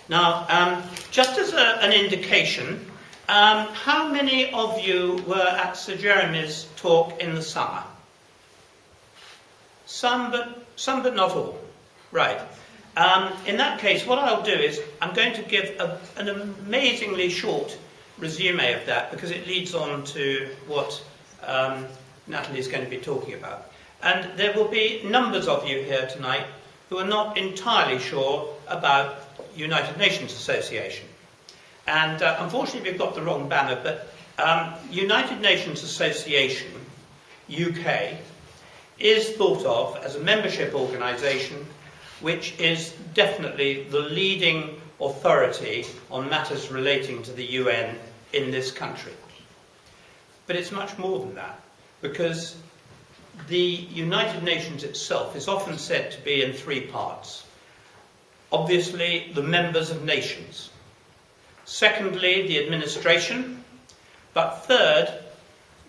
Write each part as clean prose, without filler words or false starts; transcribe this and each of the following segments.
Now, just as an indication, how many of you were at Sir Jeremy's talk in the summer? Some, but not all. Right. In that case, what I'll do is I'm going to give an amazingly short resume of that, because it leads on to what Natalie is going to be talking about. And there will be numbers of you here tonight who are not entirely sure about United Nations Association. And unfortunately we've got the wrong banner, but United Nations Association, UK, is thought of as a membership organisation which is definitely the leading authority on matters relating to the UN in this country. But it's much more than that, because the United Nations itself is often said to be in three parts. Obviously, the members of nations. Secondly, the administration. But third,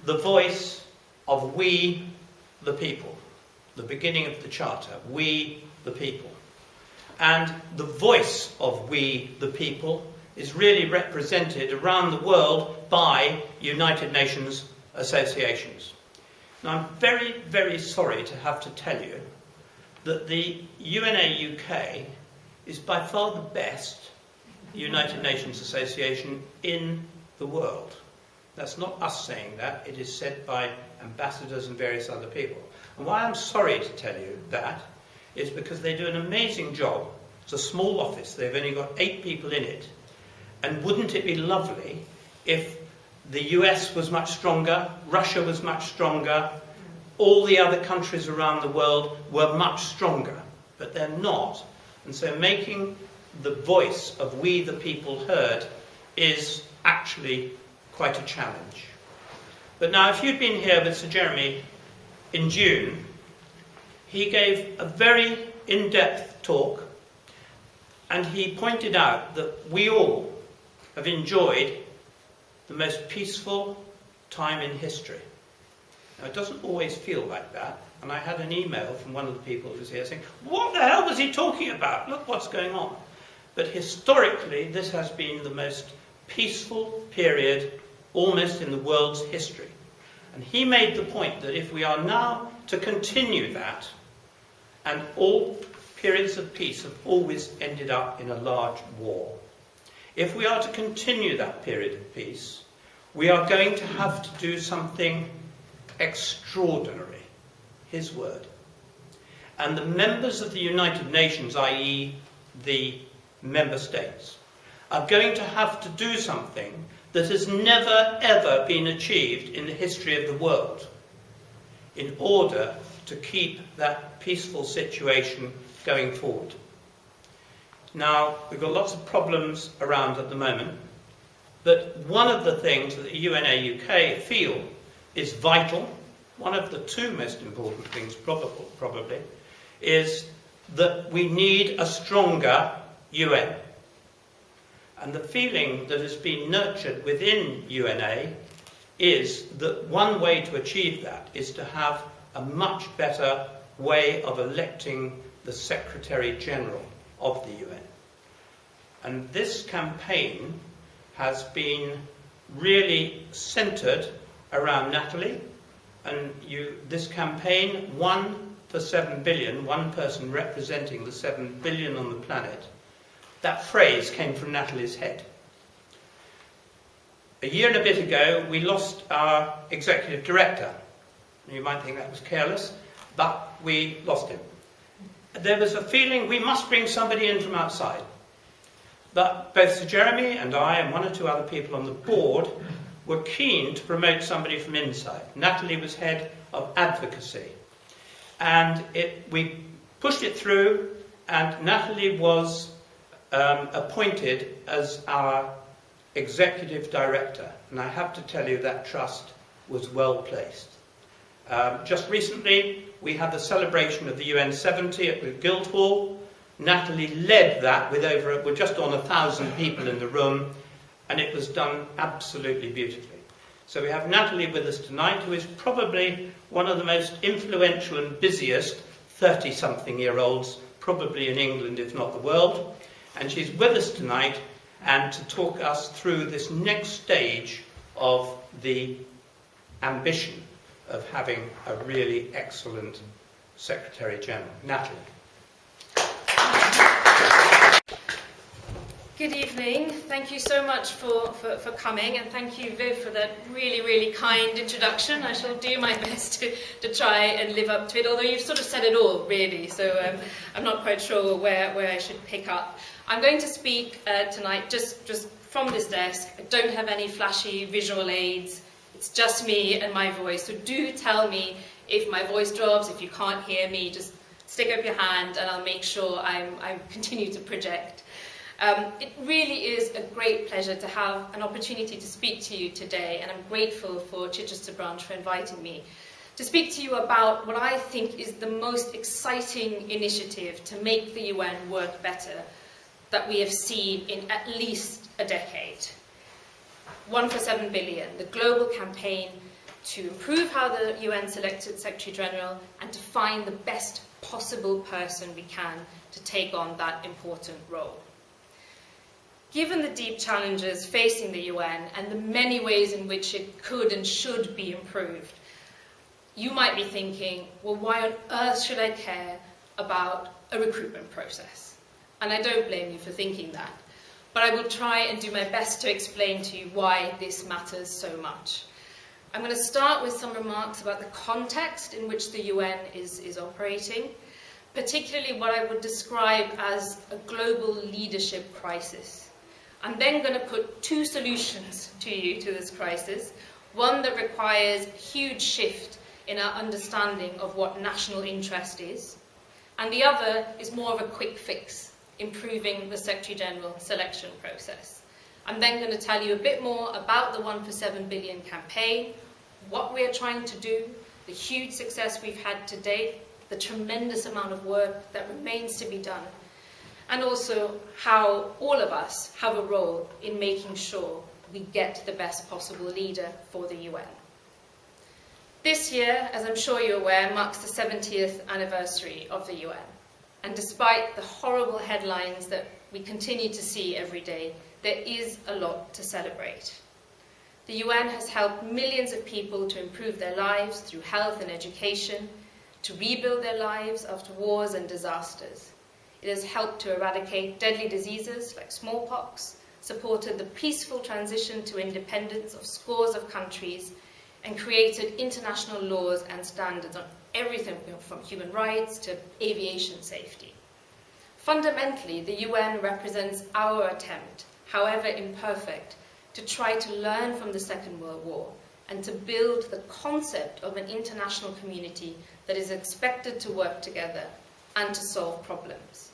the voice of we, the people. The beginning of the Charter, we, the people. And the voice of we, the people, is really represented around the world by United Nations associations. Now, I'm very, very sorry to have to tell you that the UNA UK is by far the best United Nations association in the world. That's not us saying that, it is said by ambassadors and various other people. And why I'm sorry to tell you that is because they do an amazing job. It's a small office, they've only got 8 people in it. And wouldn't it be lovely if the US was much stronger, Russia was much stronger, all the other countries around the world were much stronger, but they're not. And so making the voice of we the people heard is actually quite a challenge. But now, if you'd been here with Sir Jeremy in June, he gave a very in-depth talk, and he pointed out that we all have enjoyed the most peaceful time in history. Now, it doesn't always feel like that, and I had an email from one of the people who was here saying, what the hell was he talking about? Look what's going on. But historically, this has been the most peaceful period almost in the world's history. And he made the point that if we are now to continue that, and all periods of peace have always ended up in a large war, if we are to continue that period of peace, we are going to have to do something extraordinary, his word. And the members of the United Nations, i.e. the member states, are going to have to do something that has never ever been achieved in the history of the world in order to keep that peaceful situation going forward. Now, we've got lots of problems around at the moment, but one of the things that the UNA UK feel is vital, one of the 2 most important things probably, is that we need a stronger UN. And the feeling that has been nurtured within UNA is that one way to achieve that is to have a much better way of electing the Secretary General of the UN. And this campaign has been really centred around Natalie, and this campaign, 1 for 7 billion, one person representing the 7 billion on the planet, that phrase came from Natalie's head. A year and a bit ago, we lost our Executive Director. You might think that was careless, but we lost him. There was a feeling we must bring somebody in from outside. But both Sir Jeremy and I and 1 or 2 other people on the board were keen to promote somebody from inside. Natalie was head of advocacy. And we pushed it through, and Natalie was appointed as our Executive Director. And I have to tell you that trust was well placed. Just recently, we had the celebration of the UN 70 at the Guildhall. Natalie led that with just on 1,000 people in the room, and it was done absolutely beautifully. So we have Natalie with us tonight, who is probably one of the most influential and busiest 30-something-year-olds, probably in England, if not the world. and she's with us tonight and to talk us through this next stage of the ambition of having a really excellent Secretary-General. Natalie. Good evening. Thank you so much for coming, and thank you, Viv, for that really, really kind introduction. I shall do my best to try and live up to it, although you've sort of said it all, really, so I'm not quite sure where I should pick up. I'm going to speak tonight just from this desk. I don't have any flashy visual aids. It's just me and my voice, so do tell me if my voice drops, if you can't hear me, just stick up your hand and I'll make sure I continue to project. It really is a great pleasure to have an opportunity to speak to you today, and I'm grateful for Chichester Branch for inviting me to speak to you about what I think is the most exciting initiative to make the UN work better that we have seen in at least a decade. 1 for 7 billion, the global campaign to improve how the UN selected Secretary General and to find the best possible person we can to take on that important role. Given the deep challenges facing the UN and the many ways in which it could and should be improved, you might be thinking, well, why on earth should I care about a recruitment process? And I don't blame you for thinking that, but I will try and do my best to explain to you why this matters so much. I'm going to start with some remarks about the context in which the UN is operating, particularly what I would describe as a global leadership crisis. I'm then going to put two solutions to you to this crisis, one that requires a huge shift in our understanding of what national interest is, and the other is more of a quick fix, improving the Secretary-General selection process. I'm then going to tell you a bit more about the 1 for 7 billion campaign, what we are trying to do, the huge success we've had to date, the tremendous amount of work that remains to be done, and also how all of us have a role in making sure we get the best possible leader for the UN. This year, as I'm sure you're aware, marks the 70th anniversary of the UN. And despite the horrible headlines that we continue to see every day, there is a lot to celebrate. The UN has helped millions of people to improve their lives through health and education, to rebuild their lives after wars and disasters. It has helped to eradicate deadly diseases like smallpox, supported the peaceful transition to independence of scores of countries, and created international laws and standards on everything from human rights to aviation safety. Fundamentally, the UN represents our attempt, however imperfect, to try to learn from the Second World War and to build the concept of an international community that is expected to work together and to solve problems.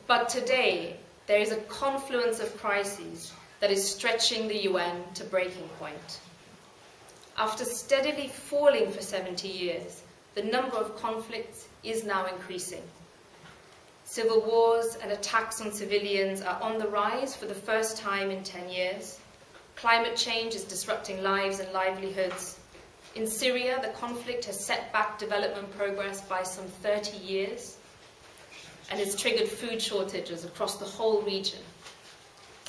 But today, there is a confluence of crises that is stretching the UN to breaking point. After steadily falling for 70 years, the number of conflicts is now increasing. Civil wars and attacks on civilians are on the rise for the first time in 10 years. Climate change is disrupting lives and livelihoods. In Syria, the conflict has set back development progress by some 30 years and has triggered food shortages across the whole region.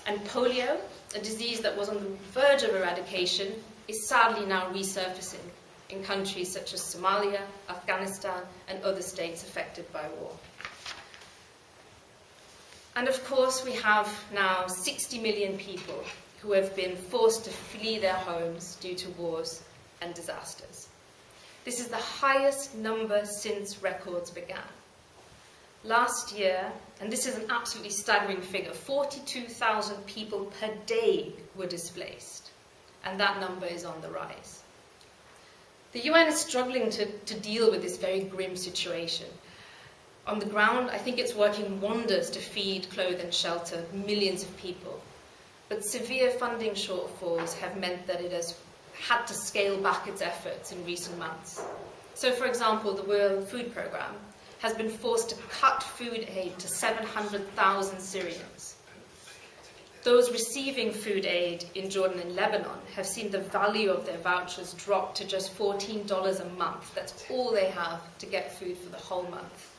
And polio, a disease that was on the verge of eradication, is sadly now resurfacing in countries such as Somalia, Afghanistan, and other states affected by war. And of course, we have now 60 million people who have been forced to flee their homes due to wars and disasters. This is the highest number since records began. Last year, and this is an absolutely staggering figure, 42,000 people per day were displaced, and that number is on the rise. The UN is struggling to deal with this very grim situation. On the ground, I think it's working wonders to feed, clothe and shelter millions of people. But severe funding shortfalls have meant that it has had to scale back its efforts in recent months. So, for example, the World Food Programme has been forced to cut food aid to 700,000 Syrians. Those receiving food aid in Jordan and Lebanon have seen the value of their vouchers drop to just $14 a month. That's all they have to get food for the whole month.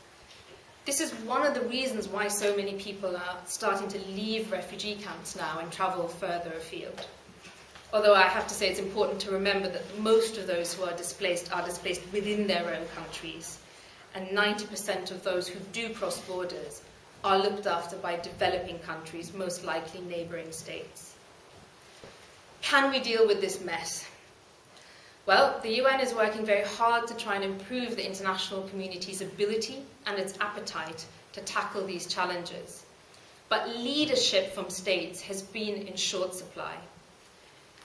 This is one of the reasons why so many people are starting to leave refugee camps now and travel further afield. Although I have to say it's important to remember that most of those who are displaced within their own countries, and 90% of those who do cross borders are looked after by developing countries, most likely neighbouring states. Can we deal with this mess? Well, the UN is working very hard to try and improve the international community's ability and its appetite to tackle these challenges. But leadership from states has been in short supply.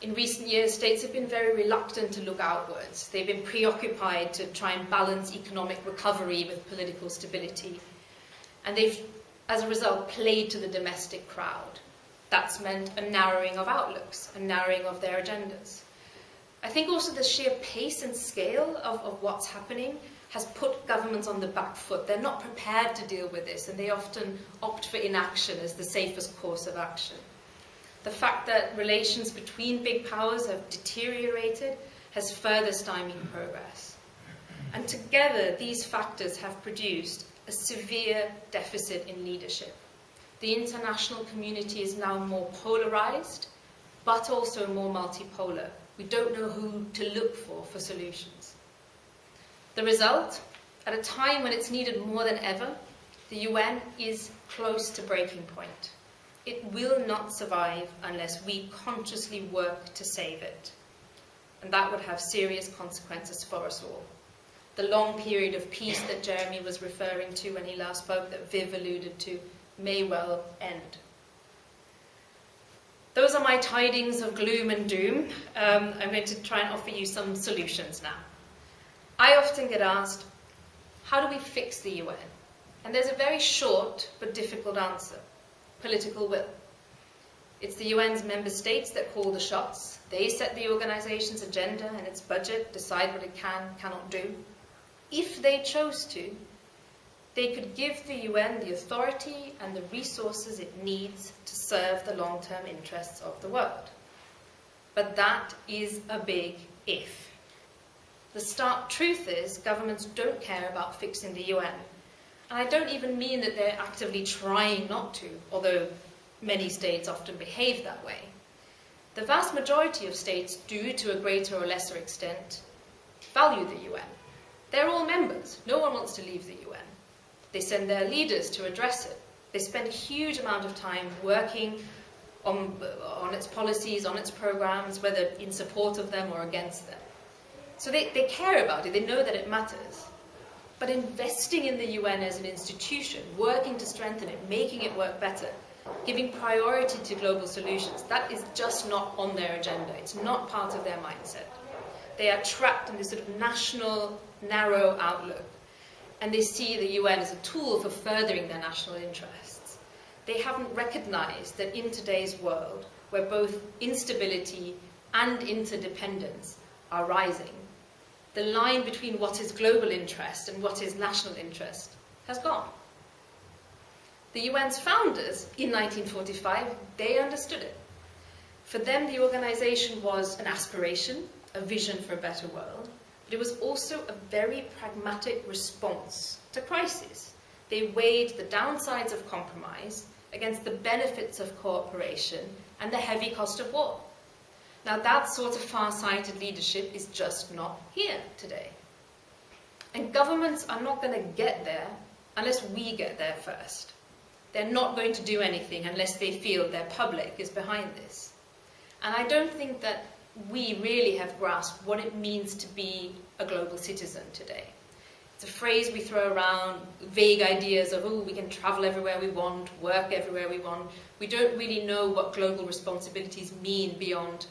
In recent years, states have been very reluctant to look outwards. They've been preoccupied to try and balance economic recovery with political stability. And they've, as a result, played to the domestic crowd. That's meant a narrowing of outlooks, a narrowing of their agendas. I think also the sheer pace and scale of what's happening has put governments on the back foot. They're not prepared to deal with this, and they often opt for inaction as the safest course of action. The fact that relations between big powers have deteriorated has further stymied progress. And together, these factors have produced a severe deficit in leadership. The international community is now more polarized, but also more multipolar. We don't know who to look for solutions. The result, at a time when it's needed more than ever, the UN is close to breaking point. It will not survive unless we consciously work to save it. And that would have serious consequences for us all. The long period of peace that Jeremy was referring to when he last spoke, that Viv alluded to, may well end. Those are my tidings of gloom and doom. I'm going to try and offer you some solutions now. I often get asked, how do we fix the UN? And there's a very short but difficult answer: political will. It's the UN's member states that call the shots. They set the organization's agenda and its budget, decide what it cannot do. If they chose to, they could give the UN the authority and the resources it needs to serve the long-term interests of the world. But that is a big if. The stark truth is governments don't care about fixing the UN. And I don't even mean that they're actively trying not to, although many states often behave that way. The vast majority of states do, to a greater or lesser extent, value the UN. They're all members. No one wants to leave the UN. They send their leaders to address it. They spend a huge amount of time working on its policies, on its programs, whether in support of them or against them. So they care about it. They know that it matters. But investing in the UN as an institution, working to strengthen it, making it work better, giving priority to global solutions, that is just not on their agenda. It's not part of their mindset. They are trapped in this sort of national, narrow outlook. And they see the UN as a tool for furthering their national interests. They haven't recognized that in today's world, where both instability and interdependence are rising, the line between what is global interest and what is national interest has gone. The UN's founders, in 1945, they understood it. For them, the organization was an aspiration, a vision for a better world, but it was also a very pragmatic response to crisis. They weighed the downsides of compromise against the benefits of cooperation and the heavy cost of war. Now, that sort of far-sighted leadership is just not here today. And governments are not going to get there unless we get there first. They're not going to do anything unless they feel their public is behind this. And I don't think that we really have grasped what it means to be a global citizen today. It's a phrase we throw around, vague ideas of, oh, we can travel everywhere we want, work everywhere we want. We don't really know what global responsibilities mean beyond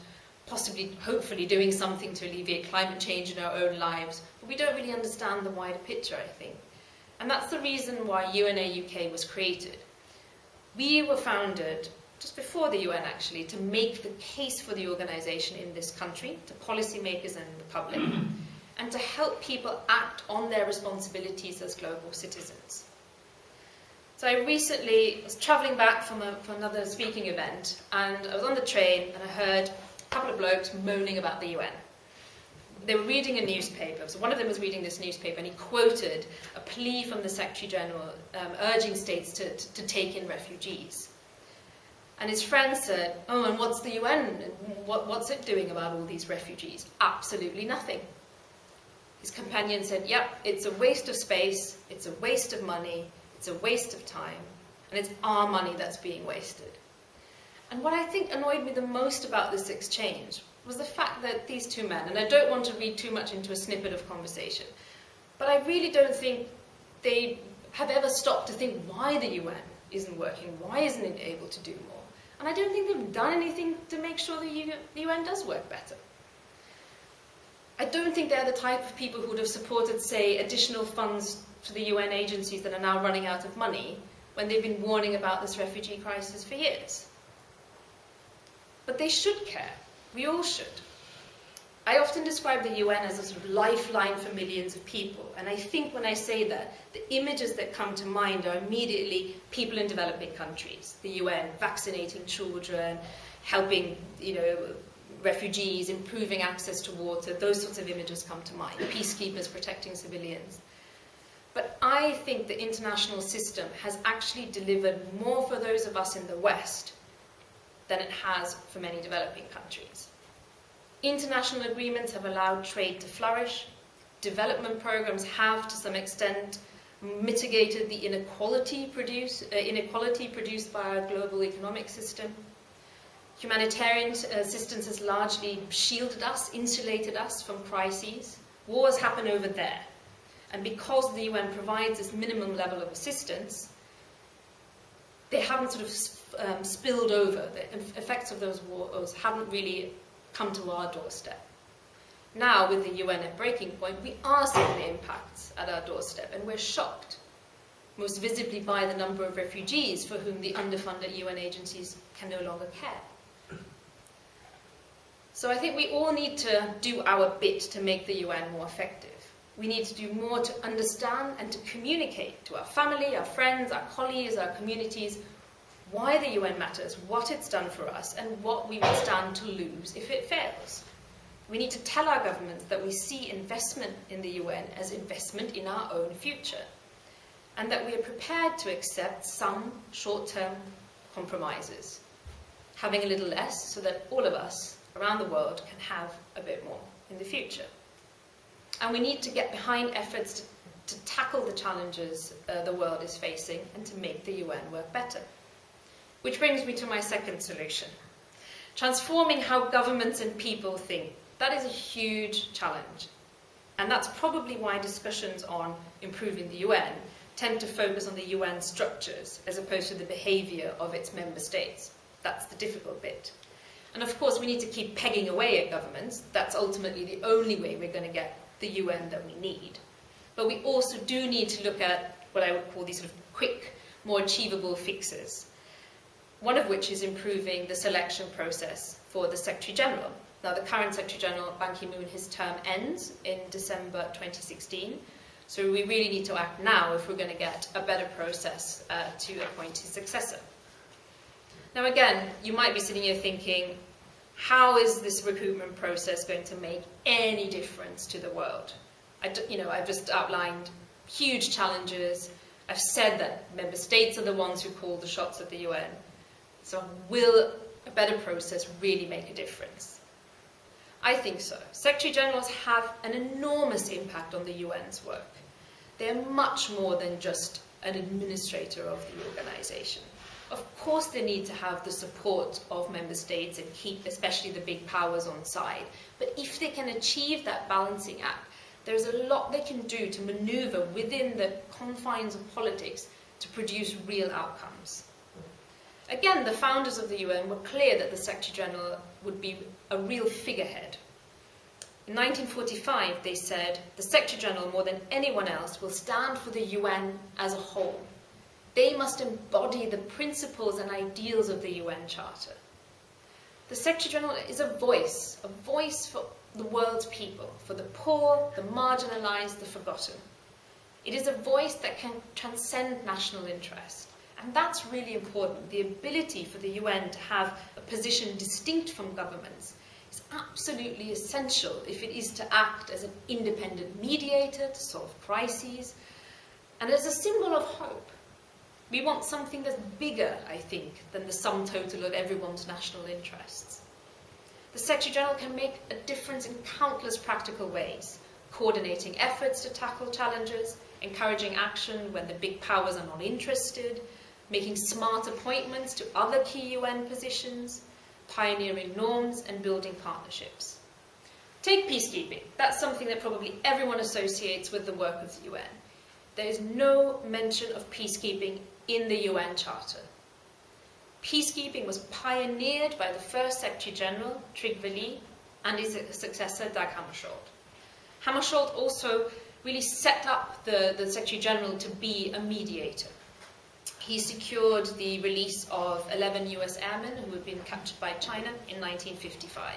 possibly, hopefully, doing something to alleviate climate change in our own lives. But we don't really understand the wider picture, I think. And that's the reason why UNA UK was created. We were founded just before the UN, actually, to make the case for the organisation in this country, to policymakers and the public, and to help people act on their responsibilities as global citizens. So I recently was travelling back from another speaking event, and I was on the train, and I heard a couple of blokes moaning about the UN. they were reading a newspaper. So one of them was reading this newspaper, and he quoted a plea from the Secretary General urging states to take in refugees. And his friend said, "Oh, and what's the UN? What's it doing about all these refugees?" "Absolutely nothing." His companion said, "Yep, it's a waste of space, it's a waste of money, it's a waste of time, and it's our money that's being wasted." And what I think annoyed me the most about this exchange was the fact that these two men, and I don't want to read too much into a snippet of conversation, but I really don't think they have ever stopped to think why the UN isn't working, why isn't it able to do more. And I don't think they've done anything to make sure the UN does work better. I don't think they're the type of people who would have supported, say, additional funds to the UN agencies that are now running out of money when they've been warning about this refugee crisis for years. But they should care. We all should. I often describe the UN as a sort of lifeline for millions of people, and I think when I say that, the images that come to mind are immediately people in developing countries, the UN vaccinating children, helping, refugees, improving access to water, those sorts of images come to mind, peacekeepers protecting civilians. But I think the international system has actually delivered more for those of us in the West than it has for many developing countries. International agreements have allowed trade to flourish. Development programs have, to some extent, mitigated the inequality produced by our global economic system. Humanitarian assistance has largely shielded us, insulated us from crises. Wars happen over there. And because the UN provides this minimum level of assistance, they haven't sort of spilled over. The effects of those wars haven't really come to our doorstep. Now, with the UN at breaking point, we are seeing the impacts at our doorstep, and we're shocked, most visibly by the number of refugees for whom the underfunded UN agencies can no longer care. So I think we all need to do our bit to make the UN more effective. We need to do more to understand and to communicate to our family, our friends, our colleagues, our communities, why the UN matters, what it's done for us, and what we would stand to lose if it fails. We need to tell our governments that we see investment in the UN as investment in our own future, and that we are prepared to accept some short-term compromises, having a little less so that all of us around the world can have a bit more in the future. And we need to get behind efforts to tackle the challenges the world is facing and to make the UN work better. Which brings me to my second solution. Transforming how governments and people think. That is a huge challenge. And that's probably why discussions on improving the UN tend to focus on the UN structures as opposed to the behaviour of its member states. That's the difficult bit. And of course, we need to keep pegging away at governments. That's ultimately the only way we're going to get the UN that we need. But we also do need to look at what I would call these sort of quick, more achievable fixes. One of which is improving the selection process for the Secretary General. Now, the current Secretary General, Ban Ki-moon, his term ends in December 2016. So we really need to act now if we're going to get a better process to appoint his successor. Now, again, you might be sitting here thinking, how is this recruitment process going to make any difference to the world? I've just outlined huge challenges. I've said that member states are the ones who call the shots at the UN. So will a better process really make a difference? I think so. Secretary Generals have an enormous impact on the UN's work. They're much more than just an administrator of the organisation. Of course they need to have the support of member states and keep especially the big powers on side. But if they can achieve that balancing act, there's a lot they can do to manoeuvre within the confines of politics to produce real outcomes. Again, the founders of the UN were clear that the Secretary General would be a real figurehead. In 1945, they said, the Secretary General, more than anyone else, will stand for the UN as a whole. They must embody the principles and ideals of the UN Charter. The Secretary General is a voice for the world's people, for the poor, the marginalised, the forgotten. It is a voice that can transcend national interest. And that's really important. The ability for the UN to have a position distinct from governments It's absolutely essential if it is to act as an independent mediator to solve crises, and as a symbol of hope. We want something that's bigger, I think, than the sum total of everyone's national interests. The Secretary-General can make a difference in countless practical ways, coordinating efforts to tackle challenges, encouraging action when the big powers are not interested, making smart appointments to other key UN positions, pioneering norms and building partnerships. Take peacekeeping. That's something that probably everyone associates with the work of the UN. There is no mention of peacekeeping in the UN Charter. Peacekeeping was pioneered by the first Secretary-General, Trygve Lie, and his successor, Dag Hammarskjöld. Hammarskjöld also really set up the Secretary-General to be a mediator. He secured the release of 11 US airmen who had been captured by China in 1955.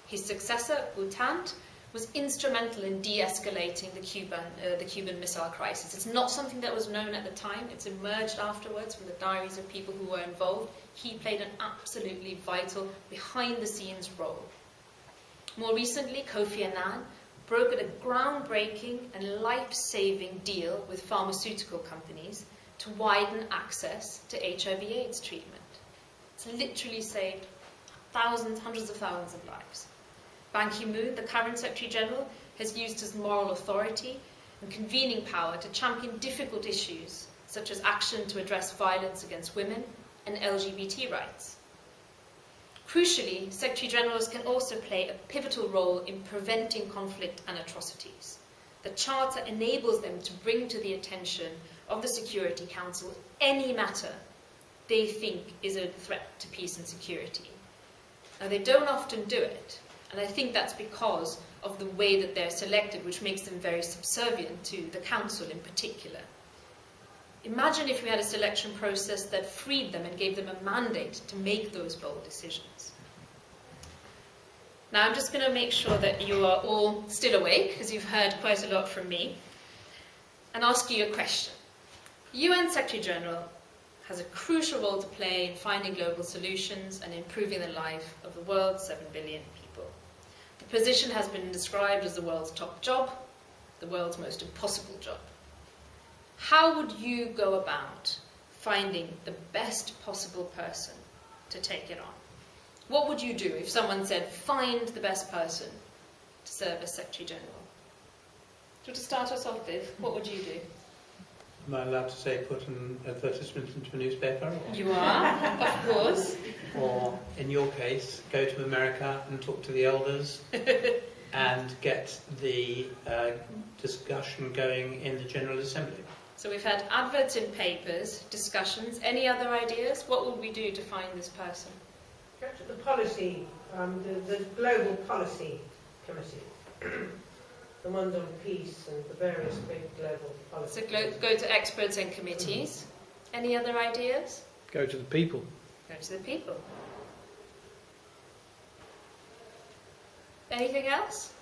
His successor, U Thant, was instrumental in de-escalating the Cuban Missile Crisis. It's not something that was known at the time. It's emerged afterwards from the diaries of people who were involved. He played an absolutely vital, behind-the-scenes role. More recently, Kofi Annan brokered a groundbreaking and life-saving deal with pharmaceutical companies to widen access to HIV/AIDS treatment. It's literally saved thousands, hundreds of thousands of lives. Ban Ki-moon, the current Secretary-General, has used his moral authority and convening power to champion difficult issues, such as action to address violence against women and LGBT rights. Crucially, Secretary-Generals can also play a pivotal role in preventing conflict and atrocities. The Charter enables them to bring to the attention of the Security Council any matter they think is a threat to peace and security. Now, they don't often do it, and I think that's because of the way that they're selected, which makes them very subservient to the Council in particular. Imagine if we had a selection process that freed them and gave them a mandate to make those bold decisions. Now, I'm just going to make sure that you are all still awake, because you've heard quite a lot from me, and ask you a question. UN Secretary-General has a crucial role to play in finding global solutions and improving the life of the world's 7 billion people. The position has been described as the world's top job, the world's most impossible job. How would you go about finding the best possible person to take it on? What would you do if someone said, find the best person to serve as Secretary-General? Do you want to start us off with, what would you do? Am I allowed to say put an advertisement into a newspaper? Or, you are, of course. Or, in your case, go to America and talk to the elders and get the discussion going in the General Assembly. So we've had adverts in papers, discussions. Any other ideas? What would we do to find this person? Go to the policy, the Global Policy Committee. The ones on peace and the various big global policies. So go to experts and committees. Any other ideas? Go to the people. Go to the people. Anything else?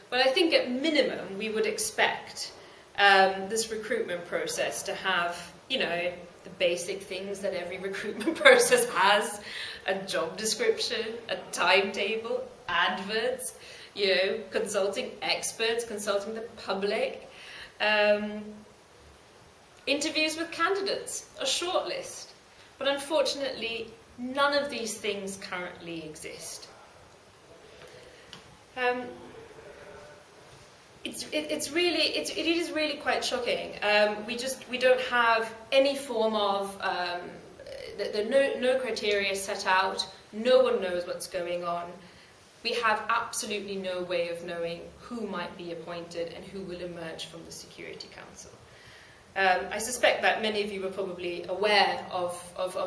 Well, I think at minimum we would expect this recruitment process to have, the basic things that every recruitment process has: a job description, a timetable, adverts, consulting experts, consulting the public, interviews with candidates, a shortlist. But unfortunately, none of these things currently exist. It is really quite shocking. We don't have any form of no criteria set out. No one knows what's going on. We have absolutely no way of knowing who might be appointed and who will emerge from the Security Council. I suspect that many of you are probably aware of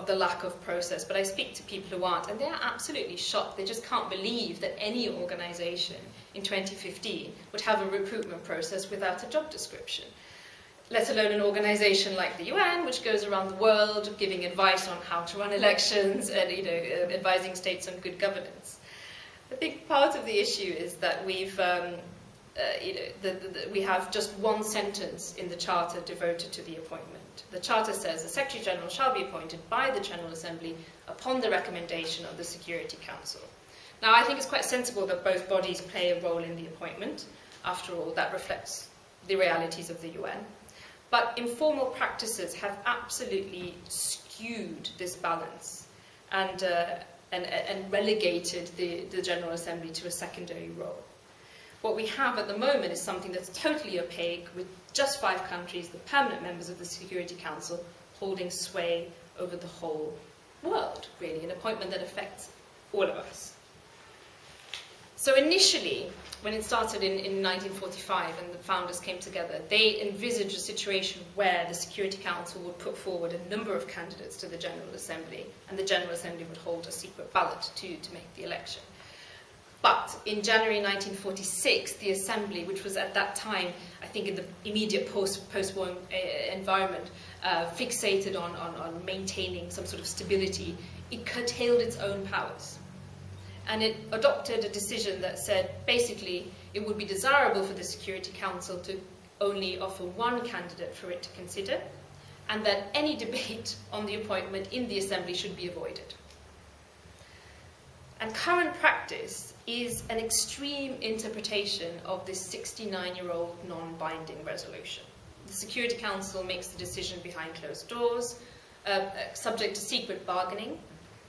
the lack of process, but I speak to people who aren't, and they are absolutely shocked. They just can't believe that any organisation in 2015 would have a recruitment process without a job description, let alone an organisation like the UN, which goes around the world giving advice on how to run elections and advising states on good governance. I think part of the issue is that we have just one sentence in the Charter devoted to the appointment. The Charter says the Secretary-General shall be appointed by the General Assembly upon the recommendation of the Security Council. Now, I think it's quite sensible that both bodies play a role in the appointment. After all, that reflects the realities of the UN. But informal practices have absolutely skewed this balance and relegated the General Assembly to a secondary role. What we have at the moment is something that's totally opaque, with just 5 countries, the permanent members of the Security Council, holding sway over the whole world, really, an appointment that affects all of us. So initially, when it started in 1945 and the founders came together, they envisaged a situation where the Security Council would put forward a number of candidates to the General Assembly, and the General Assembly would hold a secret ballot to make the election. But in January 1946, the Assembly, which was at that time, I think in the immediate post-war environment, fixated on maintaining some sort of stability, it curtailed its own powers. And it adopted a decision that said, basically, it would be desirable for the Security Council to only offer one candidate for it to consider, and that any debate on the appointment in the Assembly should be avoided. And current practice is an extreme interpretation of this 69-year-old non-binding resolution. The Security Council makes the decision behind closed doors, subject to secret bargaining.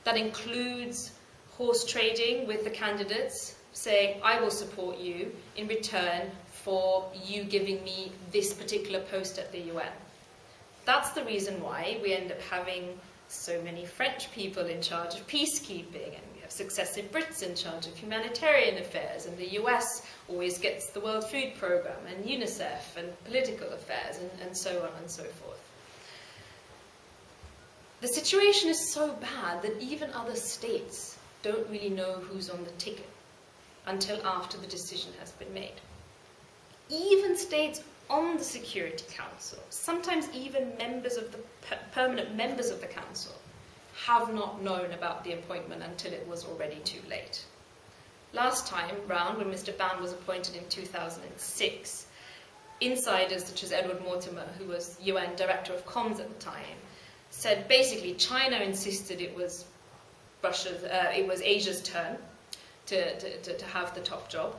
That includes horse trading with the candidates, saying, I will support you in return for you giving me this particular post at the UN. That's the reason why we end up having so many French people in charge of peacekeeping, and we have successive Brits in charge of humanitarian affairs, and the US always gets the World Food Programme, and UNICEF, and political affairs, and so on and so forth. The situation is so bad that even other states don't really know who's on the ticket until after the decision has been made. Even states on the Security Council, sometimes even members of the permanent members of the Council, have not known about the appointment until it was already too late. Last time round, when Mr. Ban was appointed in 2006, insiders such as Edward Mortimer, who was UN Director of Comms at the time, said basically China insisted it was Asia's turn to have the top job.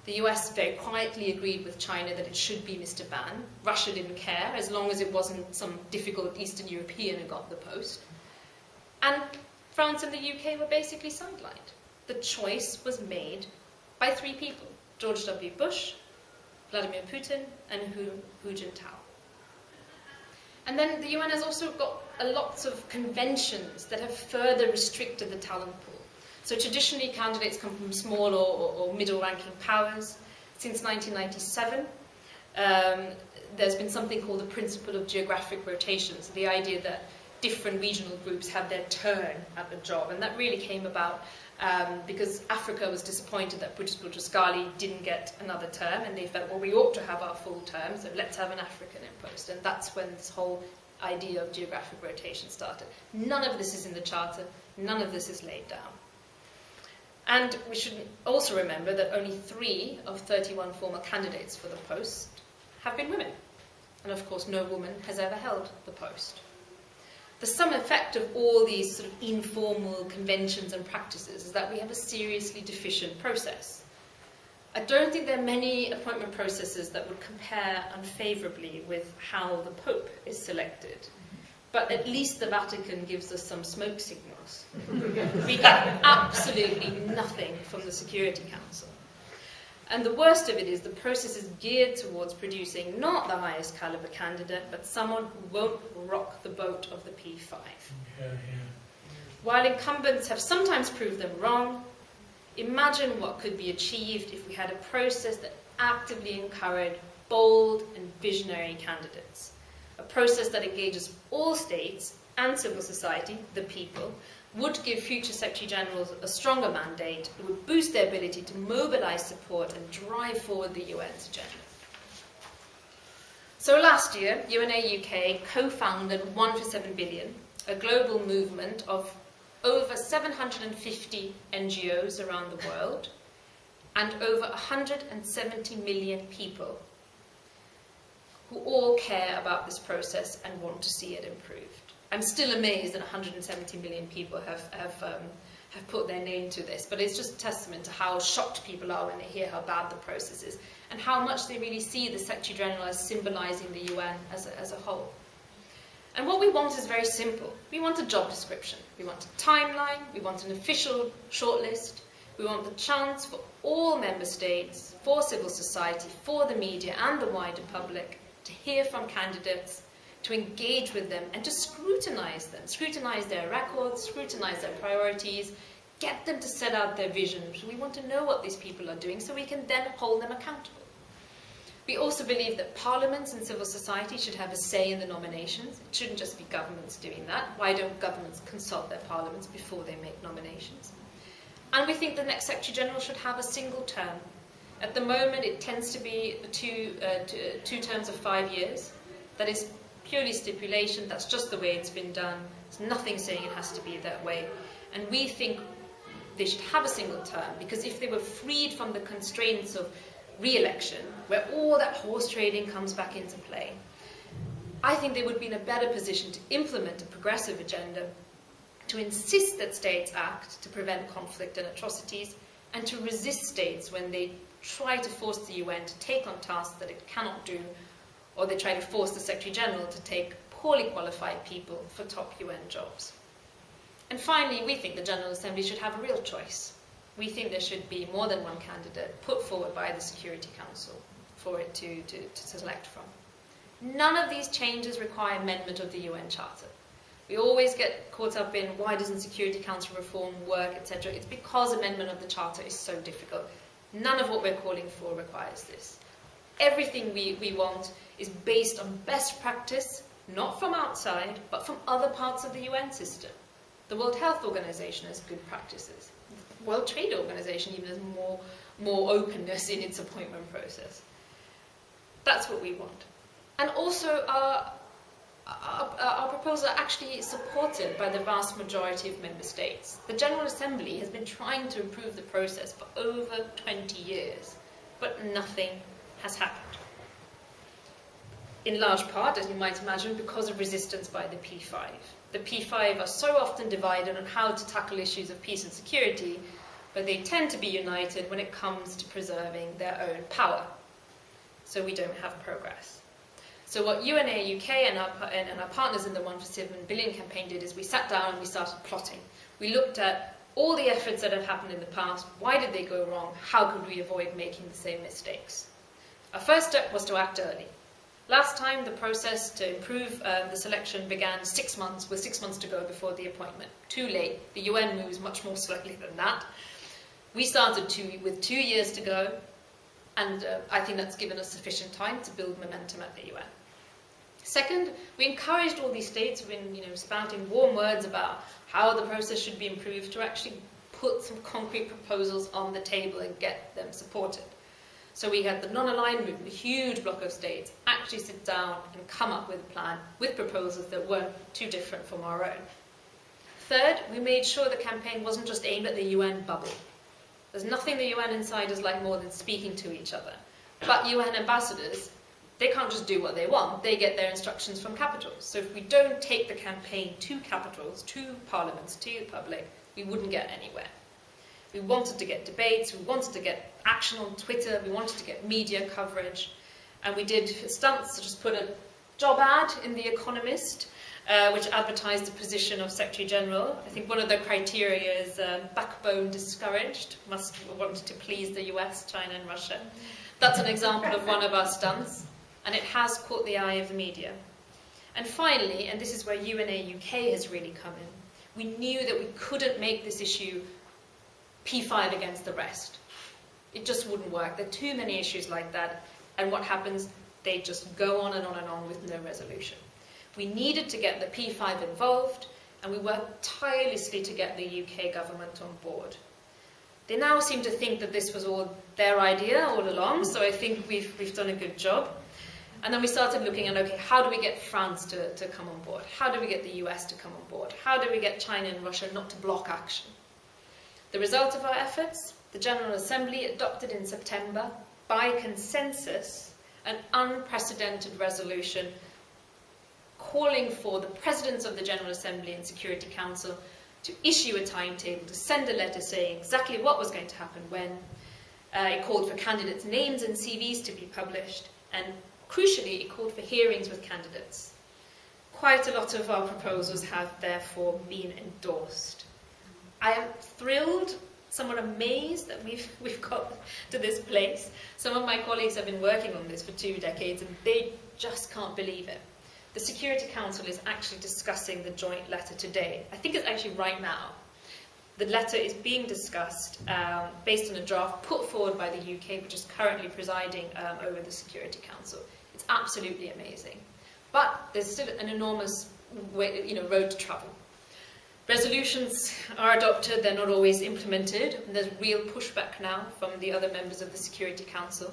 The US very quietly agreed with China that it should be Mr. Ban. Russia didn't care, as long as it wasn't some difficult Eastern European who got the post. And France and the UK were basically sidelined. The choice was made by 3 people: George W. Bush, Vladimir Putin, and Hu Jintao. And then the UN has also got lots of conventions that have further restricted the talent pool. So traditionally, candidates come from small or middle-ranking powers. Since 1997, there's been something called the principle of geographic rotation, so the idea that different regional groups have their turn at the job. And that really came about because Africa was disappointed that British Boutros-Ghali didn't get another term, and they felt, well, we ought to have our full term, so let's have an African in post. And that's when this whole idea of geographic rotation started. None of this is in the Charter, none of this is laid down. And we should also remember that only 3 of 31 former candidates for the post have been women. And of course, no woman has ever held the post. The sum effect of all these sort of informal conventions and practices is that we have a seriously deficient process. I don't think there are many appointment processes that would compare unfavourably with how the Pope is selected. But at least the Vatican gives us some smoke signals. We get absolutely nothing from the Security Council. And the worst of it is the process is geared towards producing not the highest caliber candidate, but someone who won't rock the boat of the P5. While incumbents have sometimes proved them wrong, imagine what could be achieved if we had a process that actively encouraged bold and visionary candidates. A process that engages all states and civil society, the people, would give future Secretary Generals a stronger mandate. It would boost their ability to mobilise support and drive forward the UN's agenda. So last year, UNA UK co-founded 1 for 7 billion, a global movement of over 750 NGOs around the world and over 170 million people who all care about this process and want to see it improved. I'm still amazed that 170 million people have put their name to this, but it's just a testament to how shocked people are when they hear how bad the process is, and how much they really see the Secretary General as symbolising the UN as a whole. And what we want is very simple. We want a job description, we want a timeline, we want an official shortlist, we want the chance for all member states, for civil society, for the media and the wider public to hear from candidates, to engage with them and to scrutinise them, scrutinise their records, scrutinise their priorities, get them to set out their vision. So we want to know what these people are doing so we can then hold them accountable. We also believe that parliaments and civil society should have a say in the nominations. It shouldn't just be governments doing that. Why don't governments consult their parliaments before they make nominations? And we think the next Secretary General should have a single term. At the moment, it tends to be two terms of 5 years. That is purely stipulation, that's just the way it's been done. There's nothing saying it has to be that way. And we think they should have a single term, because if they were freed from the constraints of re-election, where all that horse trading comes back into play, I think they would be in a better position to implement a progressive agenda, to insist that states act to prevent conflict and atrocities, and to resist states when they try to force the UN to take on tasks that it cannot do, or they try to force the Secretary General to take poorly qualified people for top UN jobs. And finally, we think the General Assembly should have a real choice. We think there should be more than one candidate put forward by the Security Council for it to select from. None of these changes require amendment of the UN Charter. We always get caught up in why doesn't Security Council reform work, etc. It's because amendment of the Charter is so difficult. None of what we're calling for requires this. Everything we want is based on best practice, not from outside, but from other parts of the UN system. The World Health Organization has good practices. The World Trade Organization even has more openness in its appointment process. That's what we want. And also, our proposals are actually supported by the vast majority of member states. The General Assembly has been trying to improve the process for over 20 years, but nothing has happened. In large part, as you might imagine, because of resistance by the P5. The P5 are so often divided on how to tackle issues of peace and security, but they tend to be united when it comes to preserving their own power. So we don't have progress. So what UNA UK and our partners in the 1 for 7 billion campaign did is we sat down and we started plotting. We looked at all the efforts that have happened in the past. Why did they go wrong? How could we avoid making the same mistakes? Our first step was to act early. Last time, the process to improve the selection began 6 months, with 6 months to go before the appointment. Too late. The UN moves much more slowly than that. We started with 2 years to go, and I think that's given us sufficient time to build momentum at the UN. Second, we encouraged all these states who've been spouting warm words about how the process should be improved to actually put some concrete proposals on the table and get them supported. So we had the non-aligned movement, a huge block of states, actually sit down and come up with a plan with proposals that weren't too different from our own. Third, we made sure the campaign wasn't just aimed at the UN bubble. There's nothing the UN insiders like more than speaking to each other. But UN ambassadors, they can't just do what they want. They get their instructions from capitals. So if we don't take the campaign to capitals, to parliaments, to the public, we wouldn't get anywhere. We wanted to get debates, we wanted to get action on Twitter, we wanted to get media coverage, and we did stunts such as put a job ad in The Economist, which advertised the position of Secretary General. I think one of the criteria is backbone discouraged, wanted to please the US, China and Russia. That's an example of one of our stunts, and it has caught the eye of the media. And finally, and this is where UNA UK has really come in, we knew that we couldn't make this issue P5 against the rest. It just wouldn't work. There are too many issues like that, and what happens? They just go on and on and on with no resolution. We needed to get the P5 involved, and we worked tirelessly to get the UK government on board. They now seem to think that this was all their idea all along, so I think we've done a good job. And then we started looking at, okay, how do we get France to come on board? How do we get the US to come on board? How do we get China and Russia not to block action? The result of our efforts, the General Assembly adopted in September, by consensus, an unprecedented resolution calling for the Presidents of the General Assembly and Security Council to issue a timetable, to send a letter saying exactly what was going to happen when. It called for candidates' names and CVs to be published, and crucially, it called for hearings with candidates. Quite a lot of our proposals have therefore been endorsed. I am thrilled, somewhat amazed that we've got to this place. Some of my colleagues have been working on this for 2 decades and they just can't believe it. The Security Council is actually discussing the joint letter today. I think it's actually right now. The letter is being discussed based on a draft put forward by the UK, which is currently presiding over the Security Council. It's absolutely amazing. But there's still an enormous road to travel. Resolutions are adopted, they're not always implemented, and there's real pushback now from the other members of the Security Council.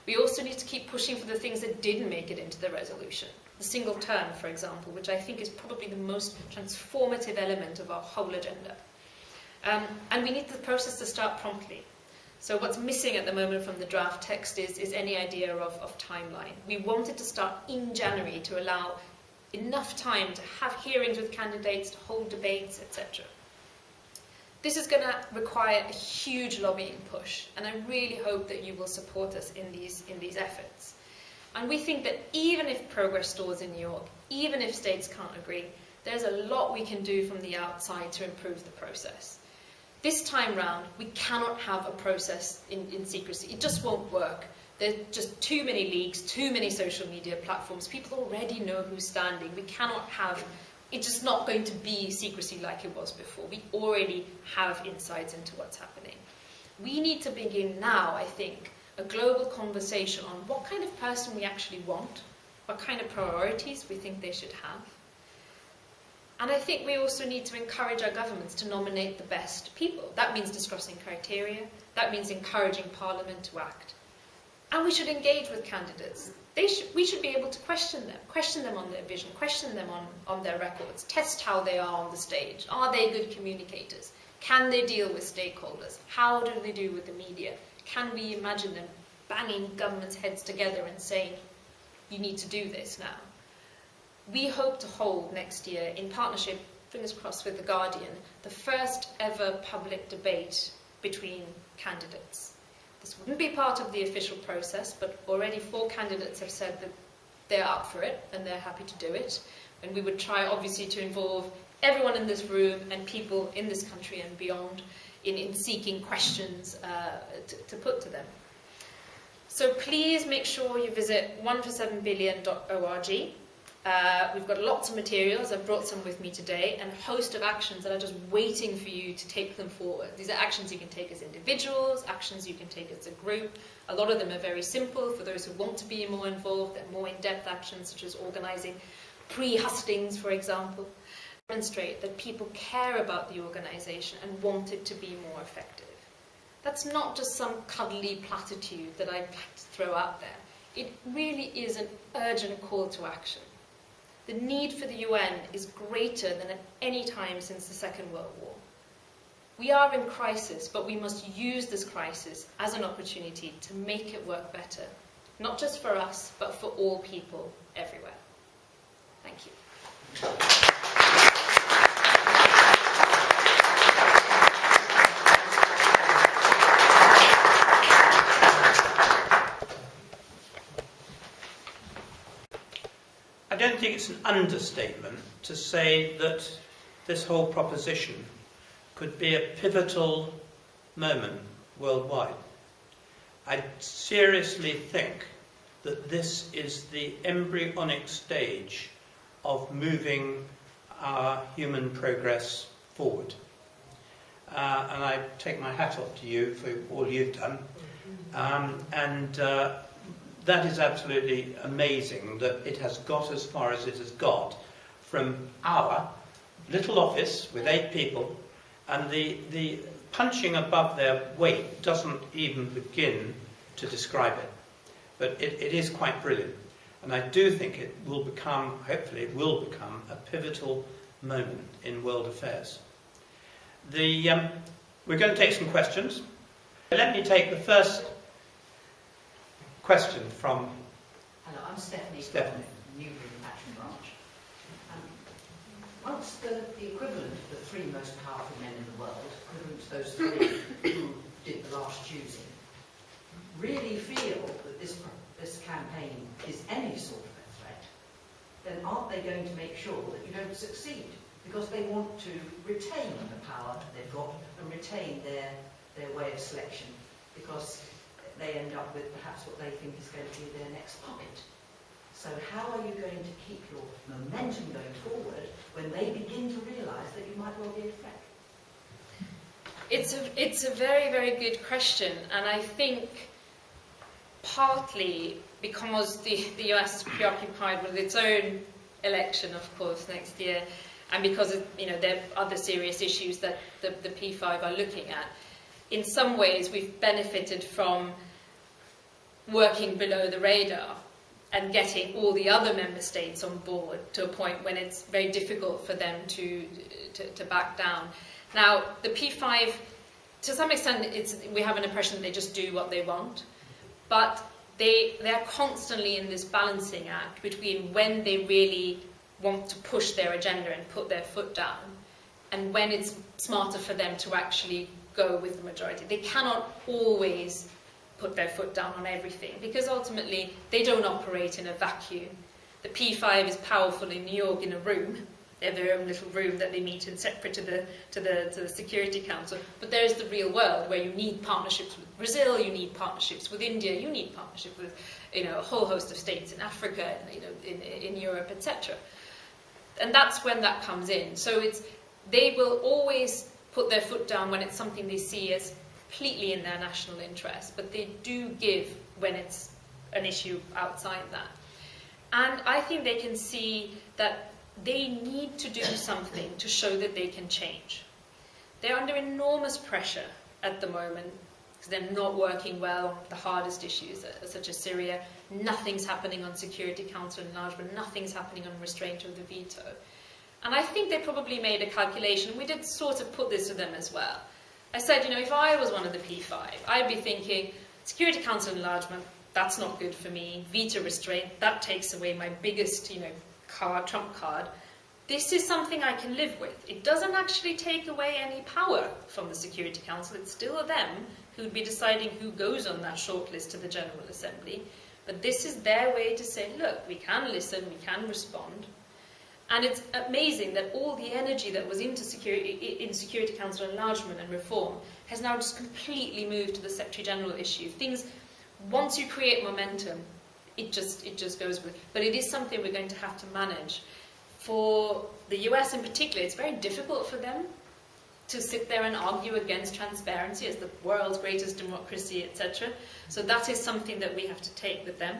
We also need to keep pushing for the things that didn't make it into the resolution. The single term, for example, which I think is probably the most transformative element of our whole agenda. And we need the process to start promptly. So what's missing at the moment from the draft text is any idea of timeline. We wanted to start in January to allow enough time to have hearings with candidates, to hold debates, etc. This is going to require a huge lobbying push, and I really hope that you will support us in these efforts. And we think that even if progress stalls in New York, even if states can't agree, there's a lot we can do from the outside to improve the process. This time round, we cannot have a process in secrecy. It just won't work. There's just too many leaks, too many social media platforms. People already know who's standing. We cannot have, it's just not going to be secrecy like it was before. We already have insights into what's happening. We need to begin now, I think, a global conversation on what kind of person we actually want, what kind of priorities we think they should have. And I think we also need to encourage our governments to nominate the best people. That means discussing criteria. That means encouraging Parliament to act. And we should engage with candidates. We should be able to question them on their vision, question them on their records, test how they are on the stage. Are they good communicators? Can they deal with stakeholders? How do they do with the media? Can we imagine them banging governments' heads together and saying, you need to do this now? We hope to hold next year, in partnership, fingers crossed, with The Guardian, the first ever public debate between candidates. This wouldn't be part of the official process, but already 4 candidates have said that they're up for it and they're happy to do it. And we would try, obviously, to involve everyone in this room and people in this country and beyond in seeking questions to put to them. So please make sure you visit 1for7billion.org. We've got lots of materials. I've brought some with me today, and a host of actions that are just waiting for you to take them forward. These are actions you can take as individuals, actions you can take as a group. A lot of them are very simple for those who want to be more involved. They're more in-depth actions, such as organising pre-hustings, for example. Demonstrate that people care about the organisation and want it to be more effective. That's not just some cuddly platitude that I'd like to throw out there. It really is an urgent call to action. The need for the UN is greater than at any time since the Second World War. We are in crisis, but we must use this crisis as an opportunity to make it work better, not just for us, but for all people everywhere. Thank you. I don't think it's an understatement to say that this whole proposition could be a pivotal moment worldwide. I seriously think that this is the embryonic stage of moving our human progress forward. And I take my hat off to you for all you've done. That is absolutely amazing that it has got as far as it has got from our little office with 8 people, and the punching above their weight doesn't even begin to describe it. But it is quite brilliant. And I do think it will become, hopefully it will become, a pivotal moment in world affairs. We're going to take some questions. Let me take the first question from... Hello, I'm Stephanie. Stephanie. Newbury Patron Branch. once the equivalent of the three most powerful men in the world, equivalent to those three who did the last choosing, really feel that this campaign is any sort of a threat, then aren't they going to make sure that you don't succeed? Because they want to retain the power they've got and retain their way of selection, because they end up with perhaps what they think is going to be their next puppet. So how are you going to keep your momentum going forward when they begin to realise that you might well be a threat? It's a very, very good question, and I think partly because the US is preoccupied with its own election, of course, next year, and because there are other serious issues that the P5 are looking at. In some ways, we've benefited from working below the radar and getting all the other member states on board to a point when it's very difficult for them to back down. Now, the P5, to some extent, we have an impression that they just do what they want, but they're constantly in this balancing act between when they really want to push their agenda and put their foot down, and when it's smarter for them to actually go with the majority. They cannot always put their foot down on everything, because ultimately they don't operate in a vacuum. The P5 is powerful in New York in a room. They have their own little room that they meet in separate to the Security Council. But there's the real world where you need partnerships with Brazil, you need partnerships with India, you need partnership with a whole host of states in Africa, in Europe, etc. And that's when that comes in. So they will always put their foot down when it's something they see as completely in their national interest, but they do give when it's an issue outside that. And I think they can see that they need to do something to show that they can change. They're under enormous pressure at the moment because they're not working well on the hardest issues, such as Syria. Nothing's happening on Security Council enlargement, nothing's happening on restraint of the veto. And I think they probably made a calculation. We did sort of put this to them as well. I said, if I was one of the P5, I'd be thinking, Security Council enlargement, that's not good for me. Veto restraint, that takes away my biggest, trump card. This is something I can live with. It doesn't actually take away any power from the Security Council. It's still them who'd be deciding who goes on that shortlist to the General Assembly. But this is their way to say, look, we can listen, we can respond. And it's amazing that all the energy that was in Security Council enlargement and reform has now just completely moved to the Secretary General issue. Things, once you create momentum, it just goes with. But it is something we're going to have to manage. For the US in particular, it's very difficult for them to sit there and argue against transparency as the world's greatest democracy, etc. So that is something that we have to take with them.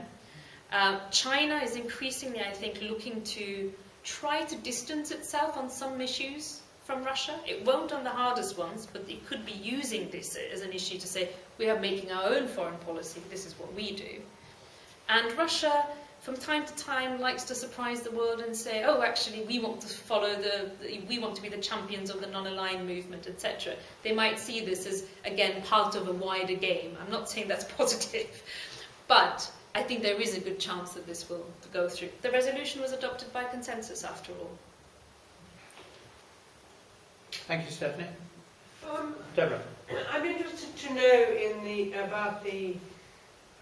China is increasingly, I think, looking to try to distance itself on some issues from Russia. It won't on the hardest ones, but it could be using this as an issue to say, we are making our own foreign policy, this is what we do. And Russia, from time to time, likes to surprise the world and say, oh, actually, we want to follow we want to be the champions of the non-aligned movement, etc. They might see this as, again, part of a wider game. I'm not saying that's positive, but I think there is a good chance that this will go through. The resolution was adopted by consensus, after all. Thank you, Stephanie. Deborah. I'm interested to know about the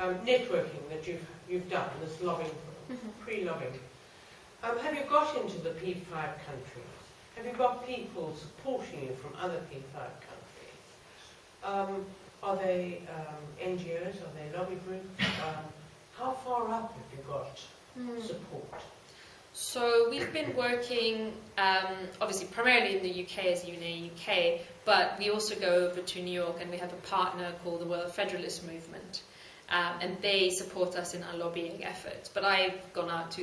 networking that you've done, this lobbying, pre-lobbying. Have you got into the P5 countries? Have you got people supporting you from other P5 countries? Are they NGOs? Are they lobby groups? How far up have you got support? So we've been working, obviously, primarily in the UK as UNA UK, but we also go over to New York and we have a partner called the World Federalist Movement, and they support us in our lobbying efforts. But I've gone out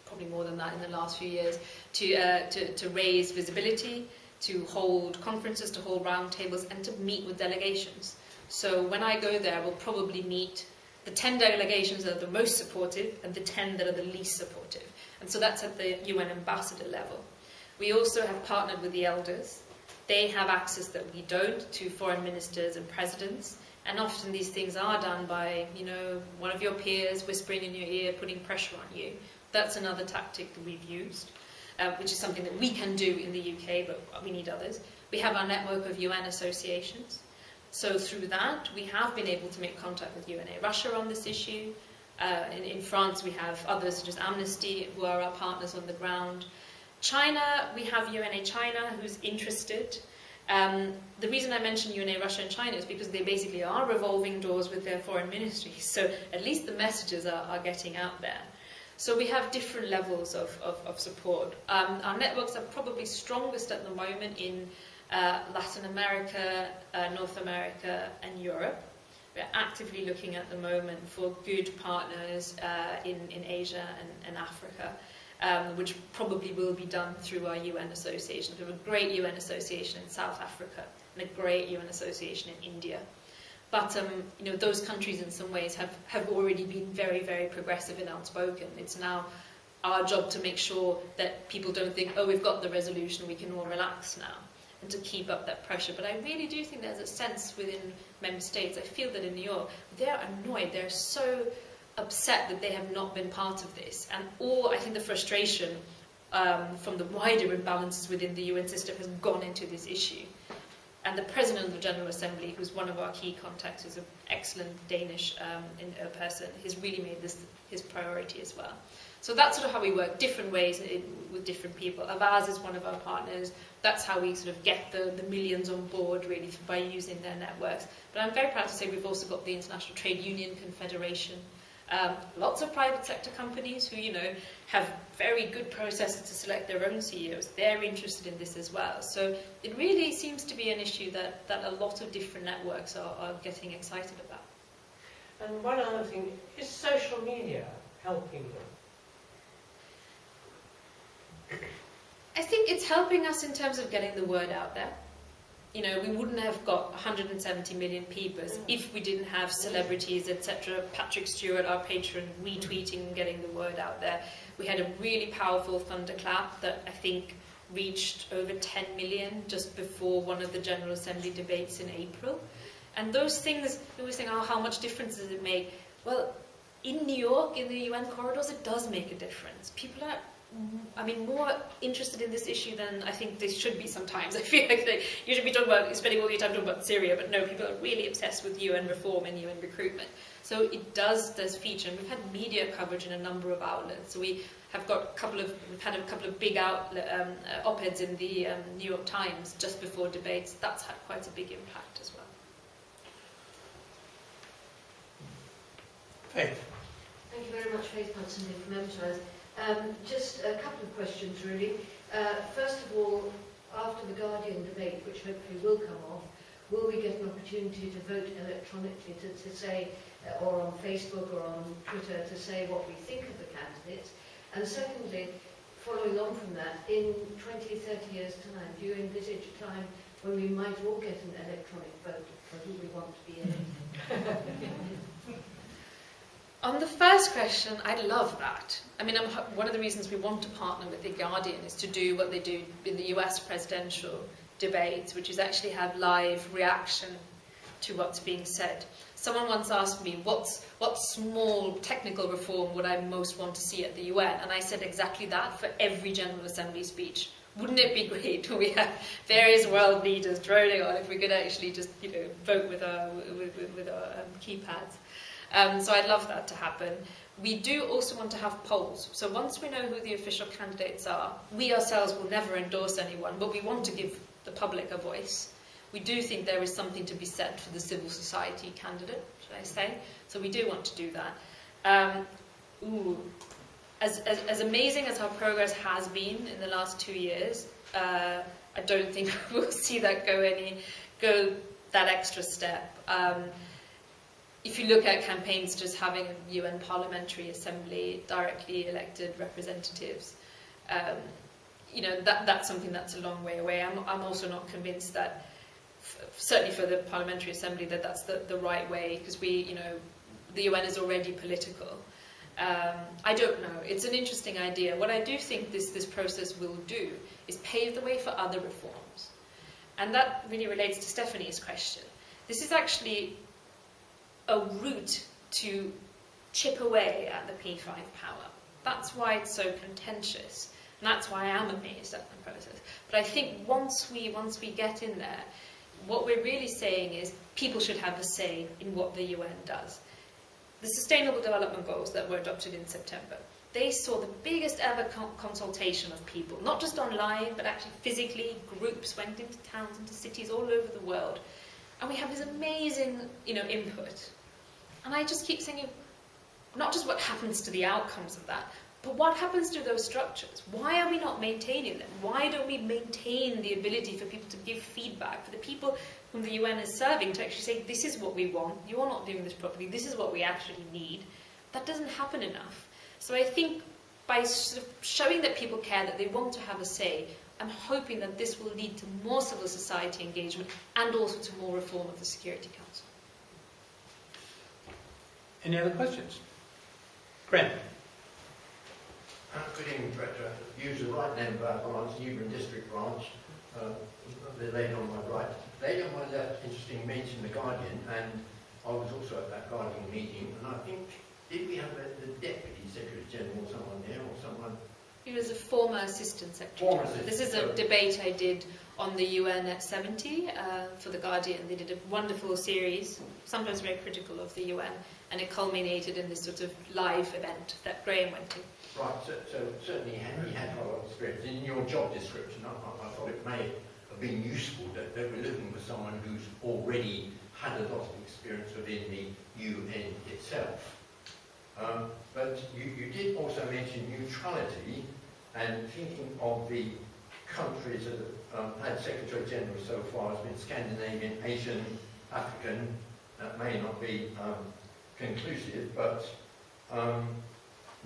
probably more than that in the last few years, to raise visibility, to hold conferences, to hold roundtables, and to meet with delegations. So when I go there, we'll probably meet the 10 delegations that are the most supportive and the 10 that are the least supportive. And so that's at the UN ambassador level. We also have partnered with the elders. They have access that we don't to foreign ministers and presidents. And often these things are done by, one of your peers whispering in your ear, putting pressure on you. That's another tactic that we've used. which is something that we can do in the UK, but we need others. We have our network of UN associations. So through that, we have been able to make contact with UNA Russia on this issue. In France, we have others such as Amnesty, who are our partners on the ground. China, we have UNA China, who's interested. The reason I mention UNA Russia and China is because they basically are revolving doors with their foreign ministries. So at least the messages are getting out there. So we have different levels of support. Our networks are probably strongest at the moment in Latin America, North America, and Europe. We're actively looking at the moment for good partners in Asia and Africa, which probably will be done through our UN associations. We have a great UN association in South Africa and a great UN association in India. But you know, those countries in some ways have already been very, very progressive and outspoken. It's now our job to make sure that people don't think, oh, we've got the resolution, we can all relax now, and to keep up that pressure. But I really do think there's a sense within member states, I feel that in New York, they're annoyed, they're so upset that they have not been part of this. And I think the frustration from the wider imbalances within the UN system has gone into this issue. And the President of the General Assembly, who's one of our key contacts, is an excellent Danish person, has really made this his priority as well. So that's sort of how we work, different ways with different people. Avaz is one of our partners. That's how we sort of get the millions on board, really, by using their networks. But I'm very proud to say we've also got the International Trade Union Confederation. Lots of private sector companies who, you know, have very good processes to select their own CEOs. They're interested in this as well. So it really seems to be an issue that a lot of different networks are getting excited about. And one other thing, is social media helping them? I think it's helping us in terms of getting the word out there. You know, we wouldn't have got 170 million peepers if we didn't have celebrities, etc. Patrick Stewart, our patron, retweeting and getting the word out there. We had a really powerful thunderclap that I think reached over 10 million just before one of the General Assembly debates in April. And those things, we always think, oh, how much difference does it make? Well, in New York, in the UN corridors, it does make a difference. People are more interested in this issue than I think they should be sometimes. I feel like you should be spending all your time talking about Syria, but no, people are really obsessed with UN reform and UN recruitment. So it does feature, and we've had media coverage in a number of outlets. So we've had a couple of big op-eds in the New York Times just before debates. That's had quite a big impact as well. Faith. Thank you very much, Faith Ponsonby from Enterprise. Just a couple of questions, really. First of all, after the Guardian debate, which hopefully will come off, will we get an opportunity to vote electronically to say, or on Facebook or on Twitter, to say what we think of the candidates? And secondly, following on from that, in 20, 30 years' time, do you envisage a time when we might all get an electronic vote for who we want to be in? On the first question, I love that. I mean, one of the reasons we want to partner with The Guardian is to do what they do in the US presidential debates, which is actually have live reaction to what's being said. Someone once asked me, what small technical reform would I most want to see at the UN? And I said exactly that for every General Assembly speech. Wouldn't it be great when we have various world leaders droning on if we could actually just, you know, vote with our keypads? So I'd love that to happen. We do also want to have polls. So once we know who the official candidates are, we ourselves will never endorse anyone, but we want to give the public a voice. We do think there is something to be said for the civil society candidate, should I say. So we do want to do that. As amazing as our progress has been in the last 2 years, I don't think we'll see that go that extra step. If you look at campaigns just having a UN Parliamentary Assembly, directly elected representatives, you know, that's something that's a long way away. I'm also not convinced that, certainly for the Parliamentary Assembly, that's the right way, because you know, the UN is already political. I don't know. It's an interesting idea. What I do think this process will do is pave the way for other reforms. And that really relates to Stephanie's question. This is actually a route to chip away at the P5 power. That's why it's so contentious. And that's why I am amazed at the process. But I think once we get in there, what we're really saying is people should have a say in what the UN does. The Sustainable Development Goals that were adopted in September, they saw the biggest ever consultation of people, not just online, but actually physically. Groups went into towns, into cities all over the world. And we have this amazing, input. And I just keep saying, not just what happens to the outcomes of that, but what happens to those structures? Why are we not maintaining them? Why don't we maintain the ability for people to give feedback, for the people whom the UN is serving to actually say, this is what we want, you're not doing this properly, this is what we actually need? That doesn't happen enough. So I think by sort of showing that people care, that they want to have a say, I'm hoping that this will lead to more civil society engagement and also to more reform of the Security Council. Any other questions? Graham. Good evening, Director. Use the right name of our branch, Newbury District branch. The lady on my right. The lady on my left, interesting, mentioned the Guardian, and I was also at that Guardian meeting, and I think, did we have the Deputy Secretary General, someone there, or someone? He was a former Assistant Secretary. This is a debate I did on the UN at 70 for The Guardian. They did a wonderful series, sometimes very critical of the UN, and it culminated in this sort of live event that Graham went to. Right, so certainly he had a lot of experience. In your job description, I thought it may have been useful that they were looking for someone who's already had a lot of experience within the UN itself. But you did also mention neutrality, and thinking of the countries that have had Secretary General so far has been Scandinavian, Asian, African. That may not be conclusive, but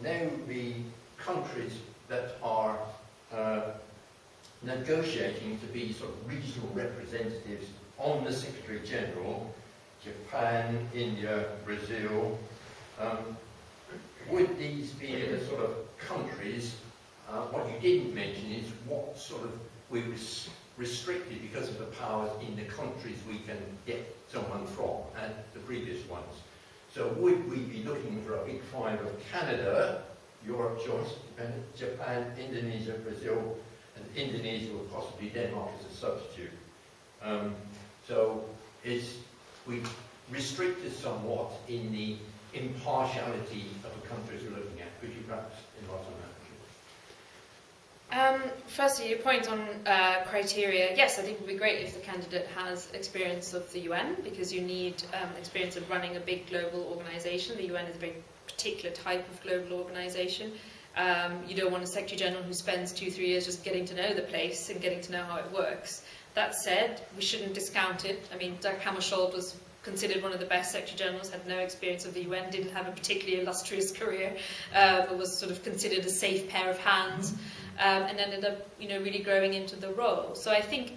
now the countries that are negotiating to be sort of regional representatives on the Secretary General, Japan, India, Brazil, would these be the sort of countries, what you didn't mention is what sort of we're restricted because of the powers in the countries we can get someone from, and the previous ones. So would we be looking for a big five of Canada, Europe choice, Japan, Indonesia, Brazil, and Indonesia or possibly Denmark as a substitute? So we restricted somewhat in the impartiality of the countries we're looking at. Could you perhaps enlighten on that? Firstly, your point on criteria. Yes, I think it would be great if the candidate has experience of the UN, because you need experience of running a big global organisation. The UN is a very particular type of global organisation. You don't want a Secretary General who spends 2-3 years just getting to know the place and getting to know how it works. That said, we shouldn't discount it. I mean, Dag Hammarskjöld was considered one of the best Secretary Generals, had no experience of the UN, didn't have a particularly illustrious career, but was sort of considered a safe pair of hands, and ended up, really growing into the role. So I think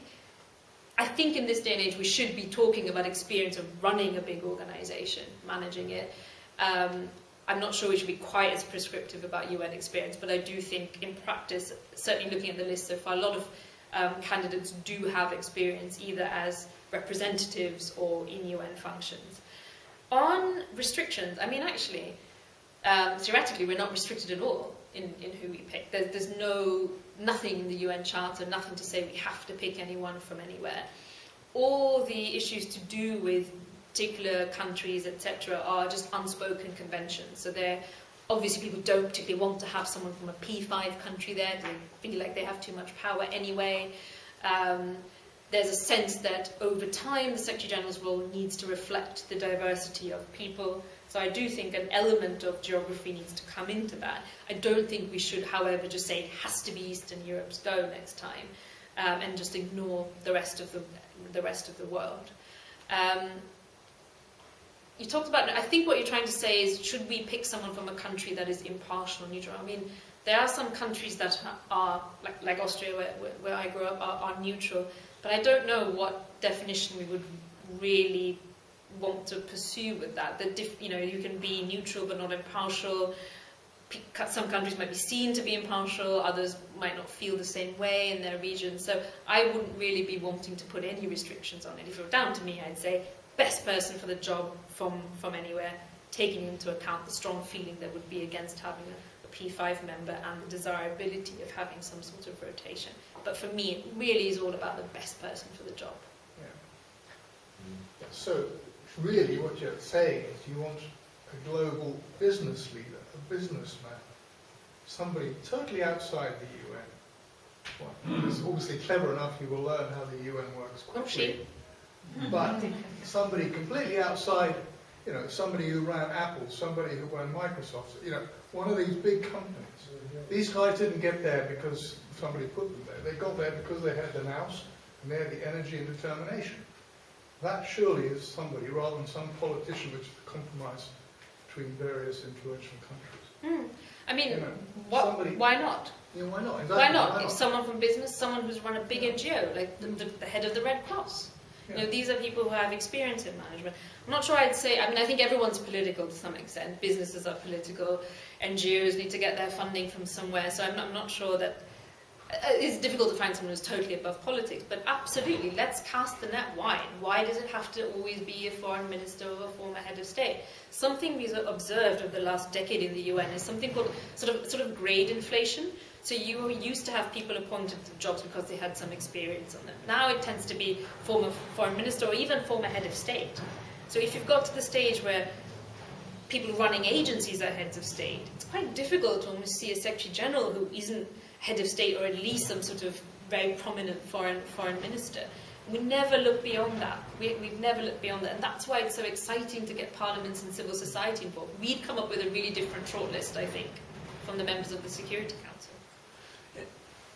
in this day and age we should be talking about experience of running a big organisation, managing it. I'm not sure we should be quite as prescriptive about UN experience, but I do think in practice, certainly looking at the list so far, a lot of candidates do have experience either as representatives or in UN functions. On restrictions, I mean, actually, theoretically, we're not restricted at all in who we pick. There's nothing in the UN Charter, nothing to say we have to pick anyone from anywhere. All the issues to do with particular countries, etc., are just unspoken conventions. So obviously people don't particularly want to have someone from a P5 country there. They feel like they have too much power anyway. There's a sense that over time the Secretary General's role needs to reflect the diversity of people. So I do think an element of geography needs to come into that. I don't think we should, however, just say it has to be Eastern Europe's go next time, and just ignore the rest of the world. You talked about, I think what you're trying to say is, should we pick someone from a country that is impartial or neutral? I mean, there are some countries that are, like Austria, where I grew up, are neutral, but I don't know what definition we would really want to pursue with that. You can be neutral but not impartial. Some countries might be seen to be impartial, others might not feel the same way in their region. So I wouldn't really be wanting to put any restrictions on it. If it were down to me, I'd say best person for the job from anywhere, taking into account the strong feeling there would be against having a P5 member and the desirability of having some sort of rotation. But for me, it really is all about the best person for the job. Yeah. So, really what you're saying is you want a global business leader, a businessman, somebody totally outside the UN. Well, who's obviously clever enough, you will learn how the UN works quickly. But somebody completely outside, you know, somebody who ran Apple, somebody who ran Microsoft, you know, one of these big companies. These guys didn't get there because somebody put them there. They got there because they had the nous and they had the energy and determination. That surely is somebody, rather than some politician which is a compromise between various influential countries. I mean, You know, why not? Yeah, why not? Exactly, Why not? If someone from business, someone who's run a big NGO, like the head of the Red Cross. Yeah. You know, these are people who have experience in management. I'm not sure I'd say, I mean, I think everyone's political to some extent. Businesses are political. NGOs need to get their funding from somewhere. So I'm not sure that it's difficult to find someone who's totally above politics. But absolutely, let's cast the net wide. Why does it have to always be a foreign minister or a former head of state? Something we've observed over the last decade in the UN is something called sort of grade inflation. So you used to have people appointed to jobs because they had some experience on them. Now it tends to be former foreign minister or even former head of state. So if you've got to the stage where people running agencies are heads of state, it's quite difficult to almost see a Secretary General who isn't head of state or at least some sort of very prominent foreign minister. We never look beyond that. We've never looked beyond that. And that's why it's so exciting to get parliaments and civil society involved. We'd come up with a really different shortlist, I think, from the members of the Security Council.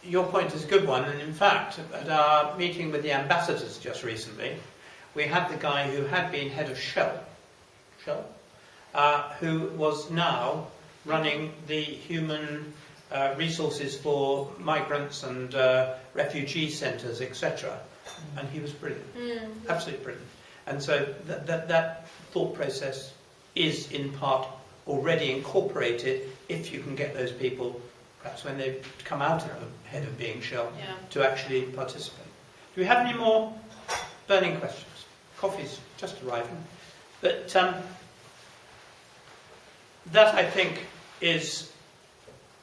Your point is a good one, and in fact, at our meeting with the ambassadors just recently, we had the guy who had been head of Shell, who was now running the human resources for migrants and refugee centres, etc. And he was brilliant, absolutely brilliant. And so that thought process is in part already incorporated if you can get those people, perhaps when they come out of the head of being Shell, to actually participate. Do we have any more burning questions? Coffee's just arriving. But that, I think, is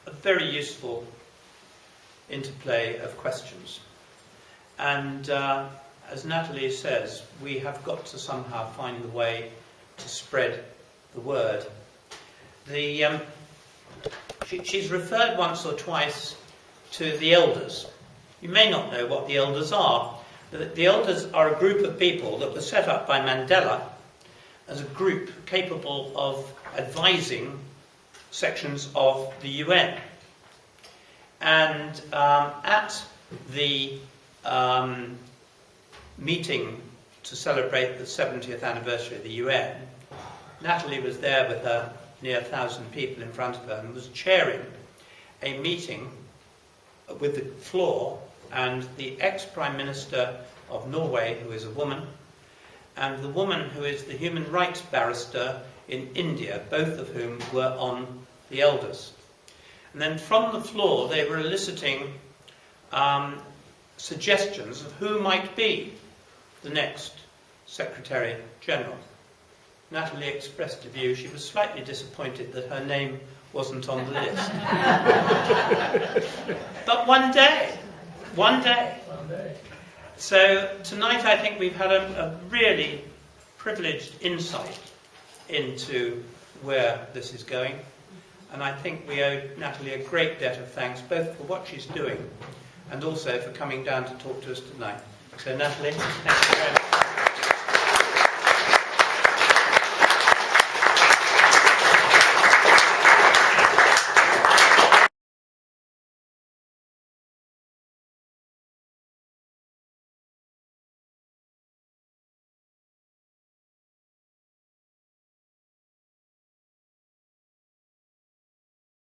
a very useful interplay of questions. And as Natalie says, we have got to somehow find the way to spread the word. She's referred once or twice to the elders. You may not know what the elders are. The elders are a group of people that were set up by Mandela as a group capable of advising sections of the UN. And at the meeting to celebrate the 70th anniversary of the UN, Natalie was there with her near 1,000 people in front of her and was chairing a meeting with the floor and the ex-Prime Minister of Norway, who is a woman, and the woman who is the human rights barrister in India, both of whom were on the elders. And then from the floor they were eliciting suggestions of who might be the next Secretary General. Natalie expressed a view. She was slightly disappointed that her name wasn't on the list. But one day. So tonight I think we've had a really privileged insight into where this is going. And I think we owe Natalie a great debt of thanks, both for what she's doing and also for coming down to talk to us tonight. So Natalie, thank you very much.